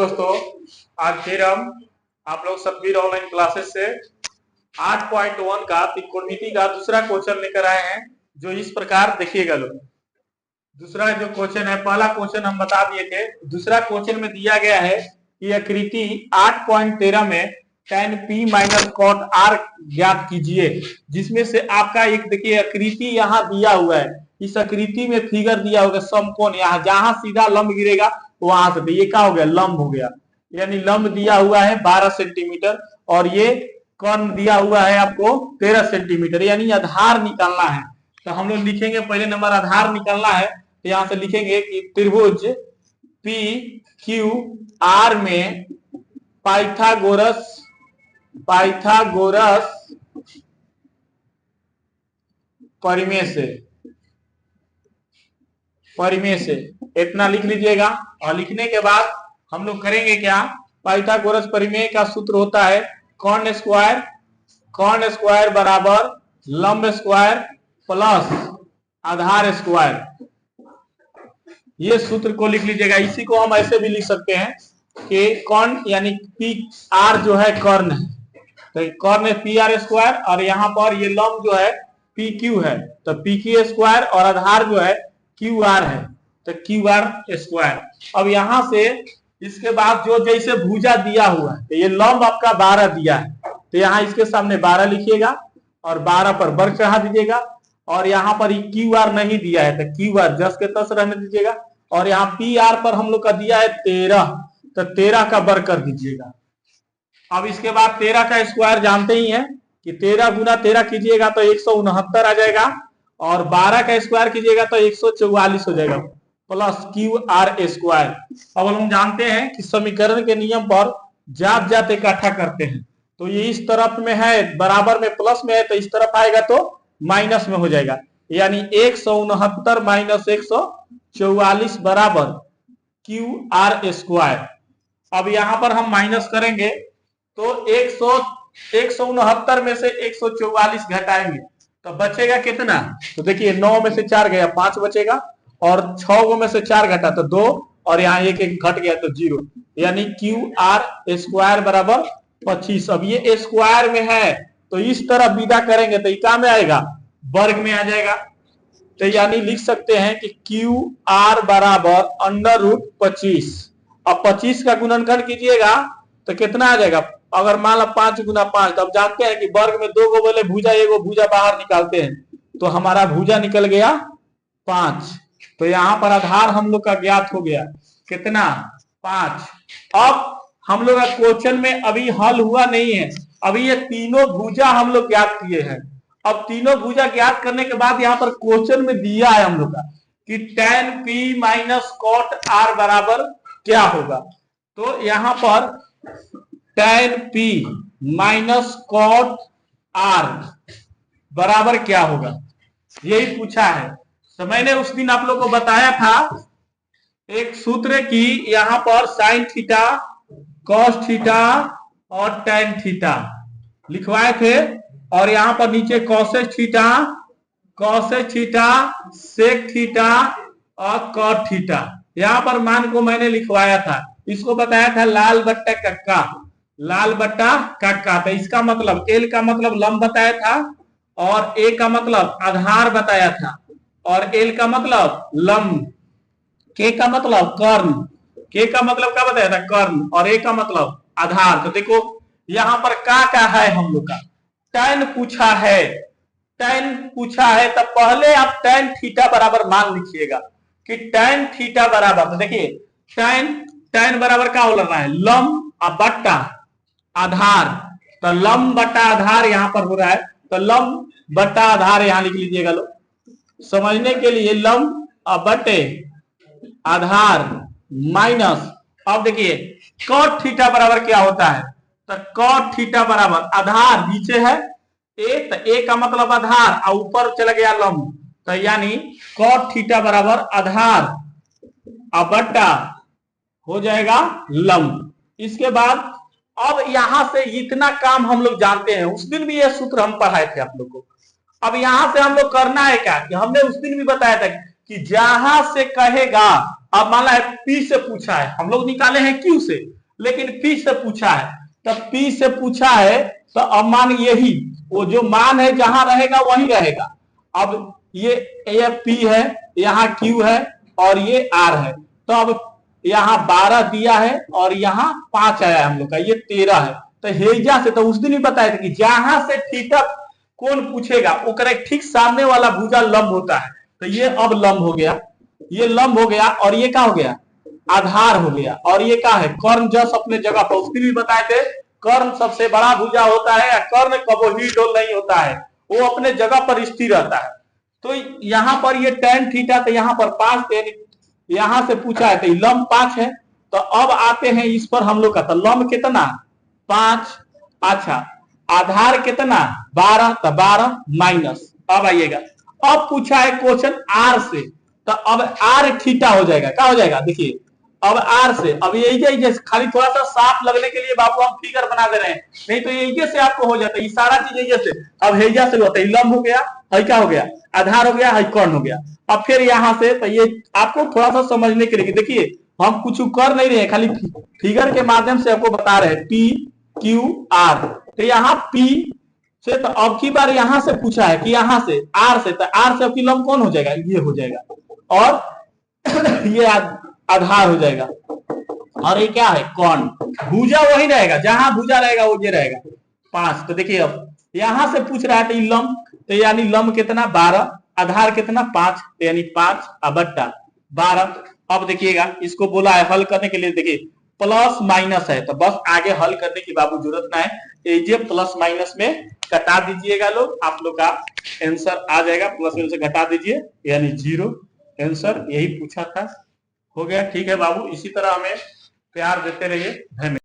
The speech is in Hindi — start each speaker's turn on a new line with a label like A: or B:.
A: दोस्तों, आज फिर हम आप लोग सतवीर ऑनलाइन क्लासेस से 8.1 का त्रिकोणमिति का दूसरा क्वेश्चन लेकर आए हैं। जो इस प्रकार देखिएगा लोग, दूसरा जो क्वेश्चन है, पहला क्वेश्चन हम बता दिए थे, दूसरा क्वेश्चन में दिया गया है कि आकृति 8.13 में tan p minus cot r ज्ञात कीजिए, जिसमें से आपका एक देखिए आकृति यहाँ दिया हुआ है। इस आकृति में फिगर दिया होगा समकोण, यहाँ जहां सीधा लंब गिरेगा वहां से, ये क्या हो गया, लंब हो गया। यानी लंब दिया हुआ है 12 सेंटीमीटर और ये कर्ण दिया हुआ है आपको 13 सेंटीमीटर, यानी आधार निकालना है। तो हम लोग लिखेंगे पहले नंबर आधार निकालना है, तो यहां से लिखेंगे कि त्रिभुज पी क्यू आर में पाइथागोरस परिमेय से इतना लिख लीजिएगा। और लिखने के बाद हम लोग करेंगे क्या, पाइथागोरस परिमेय का सूत्र होता है कर्ण स्क्वायर बराबर लंब स्क्वायर प्लस आधार स्क्वायर। ये सूत्र को लिख लीजिएगा। इसी को हम ऐसे भी लिख सकते हैं कि कर्ण यानी पी आर जो है कर्ण है, तो कर्ण पी आर स्क्वायर, और यहाँ पर ये लंब जो है पी क्यू है, तो पी क्यू स्क्वायर, और आधार जो है क्यू आर है, तो क्यू आर स्क्वायर। अब यहां से इसके बाद जो जैसे भुजा दिया हुआ है, तो ये लंब आपका 12 दिया है, तो यहाँ इसके सामने 12 लिखिएगा और 12 पर वर्ग चढ़ा दीजिएगा। और यहाँ पर क्यू आर नहीं दिया है, तो क्यू आर जस के तस रहने दीजिएगा। और यहाँ पी आर पर हम लोग का दिया है 13, तो 13 का वर्ग कर दीजिएगा। अब इसके बाद 13 का स्क्वायर जानते ही हैं कि 13 गुना 13 कीजिएगा तो 169 आ जाएगा, और 12 का स्क्वायर कीजिएगा तो 144 हो जाएगा, प्लस क्यू आर स्क्वायर। अब हम जानते हैं कि समीकरण के नियम पर जात जात इकट्ठा करते हैं, तो ये इस तरफ में है बराबर में प्लस में है, तो इस तरफ आएगा तो माइनस में हो जाएगा, यानी 169 माइनस 144 बराबर क्यू आर स्क्वायर। अब यहां पर हम माइनस करेंगे तो 169 में से 144 घटाएंगे तो बचेगा कितना, तो देखिए 9 में से 4 गया 5 बचेगा, और 6 में से 4 घटा तो 2, और यहाँ एक घट गया तो 0, यानी क्यू आर स्क्वायर बराबर 25। अब ये स्क्वायर में है तो इस तरफ विदा करेंगे तो क्या में आएगा, वर्ग में आ जाएगा। तो यानी लिख सकते हैं कि क्यू आर बराबर √25। अब 25 का गुणनखंड कीजिएगा तो कितना आ जाएगा, अगर मान लो 5 गुना 5, तो अब जानते हैं कि वर्ग में 2 को बोले भुजा, एगो भुजा बाहर निकालते हैं, तो हमारा भुजा निकल गया 5। तो यहाँ पर आधार हम लोग का ज्ञात हो गया कितना, 5। अब हम लोग का क्वेश्चन में अभी हल हुआ नहीं है, अभी ये तीनों भुजा हम लोग ज्ञात किए हैं। अब तीनों भुजा ज्ञात करने के बाद यहाँ पर क्वेश्चन में दिया है हम लोग का कि tan p minus cot r बराबर क्या होगा। तो यहाँ पर tan p minus cot r बराबर क्या होगा, यही पूछा है। तो मैंने उस दिन आप लोग को बताया था एक सूत्र की, यहाँ पर साइन थीटा कॉस थीटा और tan थीटा लिखवाए थे, और यहाँ पर नीचे कॉसेक थीटा सेक थीटा और कॉट थीटा, यहाँ पर मान को मैंने लिखवाया था। इसको बताया था लाल बट्टा कक्का। तो इसका मतलब एल का मतलब लंब बताया था, और ए का मतलब आधार बताया था, और एल का मतलब लंब, के का मतलब कर्ण, के का मतलब क्या बताया था, कर्ण, और ए का मतलब आधार। तो देखो यहाँ पर क्या है हम लोग का, tan पूछा है, तब पहले आप tan थीटा बराबर मान लिखिएगा कि tan थीटा बराबर, तो देखिए tan बराबर क्या हो रहा है, लंब बट्टा आधार, तो लंब बट्टा आधार यहाँ पर हो रहा है, तो लंब बट्टा आधार यहाँ लिख लीजिएगा लो समझने के लिए, लंब बट्टे आधार माइनस। अब देखिए कॉट थीटा बराबर क्या होता है, तो कॉट थीटा बराबर आधार नीचे है ए, तो ए का मतलब आधार और ऊपर चला गया लंब, तो यानी कॉट थीटा बराबर आधार बट्टा हो जाएगा लंब। इसके बाद अब यहां से इतना काम हम लोग जानते हैं, उस दिन भी ये सूत्र हम पढ़ाए थे आप लोग को। अब यहां से हम लोग करना है क्या, कि हमने उस दिन भी बताया था कि जहां से कहेगा अब मान है P से पूछा है, हम लोग निकाले हैं Q से, लेकिन P से पूछा है, तब P से पूछा है तो अब मान यही वो जो मान है जहां रहेगा वही रहेगा। अब ये P है, यहाँ Q है और ये R है, तो अब यहाँ 12 दिया है और यहाँ 5 आया हम लोग का, ये 13 है। तो हेजा से तो उस दिन ही बताया था कि जहां से थीटा कौन पूछेगा वो करेक्ट ठीक सामने वाला भुजा लंब होता है। तो ये अब लंब हो गया, ये लंब हो गया और ये क्या हो गया, आधार हो गया। और ये क्या है, कर्ण जस अपने जगह पर, उसकी भी बताए थे कर्ण सबसे बड़ा भुजा होता है, या कर्ण कबो ही डोल नहीं होता है, वो अपने जगह पर स्थिर रहता है। तो यहाँ पर ये tan थीटा, तो यहाँ पर 5, यहां से पूछा है तो लंब 5 है। तो अब आते हैं इस पर हम लोग का, तो लंब कितना 5, अच्छा आधार कितना 12, तो 12 माइनस। अब आइएगा, अब पूछा है क्वेश्चन आर से, तो अब आर थीटा हो जाएगा, क्या हो जाएगा देखिए, अब आर से, अब यही खाली थोड़ा सा साफ लगने के लिए बाबू हम फिगर बना दे रहे हैं, नहीं तो यही से आपको हो जाता है, ये सारा चीज यही से। अब हेजा से होता है, लंब हो गया, है क्या हो गया, आधार हो गया, है कर्ण हो गया। अब फिर यहां से, तो ये आपको थोड़ा सा समझने के लिए, देखिए हम कुछ कर नहीं रहे, खाली फिगर के माध्यम से आपको बता रहे हैं, पी क्यू आर। तो यहाँ पी से, तो अब की बार यहां से पूछा है कि यहां से आर से, तो आर से अब की लंब कौन हो जाएगा, ये हो जाएगा, और ये आधार हो जाएगा, और ये क्या है कौन, भुजा वही रहेगा, जहां भुजा रहेगा वो ये रहेगा 5। तो देखिए अब यहां से पूछ रहा है तो लंब, तो यानी लंब कितना 12, आधार कितना 5, तो यानी 5 बट्टा 12। अब देखिएगा इसको बोला है हल करने के लिए, देखिए प्लस माइनस है, तो बस आगे हल करने की बाबू जरूरत ना है, ये प्लस माइनस में कटा दीजिएगा लोग, आप लोग का आंसर आ जाएगा, प्लस में से घटा दीजिए यानी 0। आंसर यही पूछा था, हो गया। ठीक है बाबू, इसी तरह हमें प्यार देते रहिए, धन्यवाद।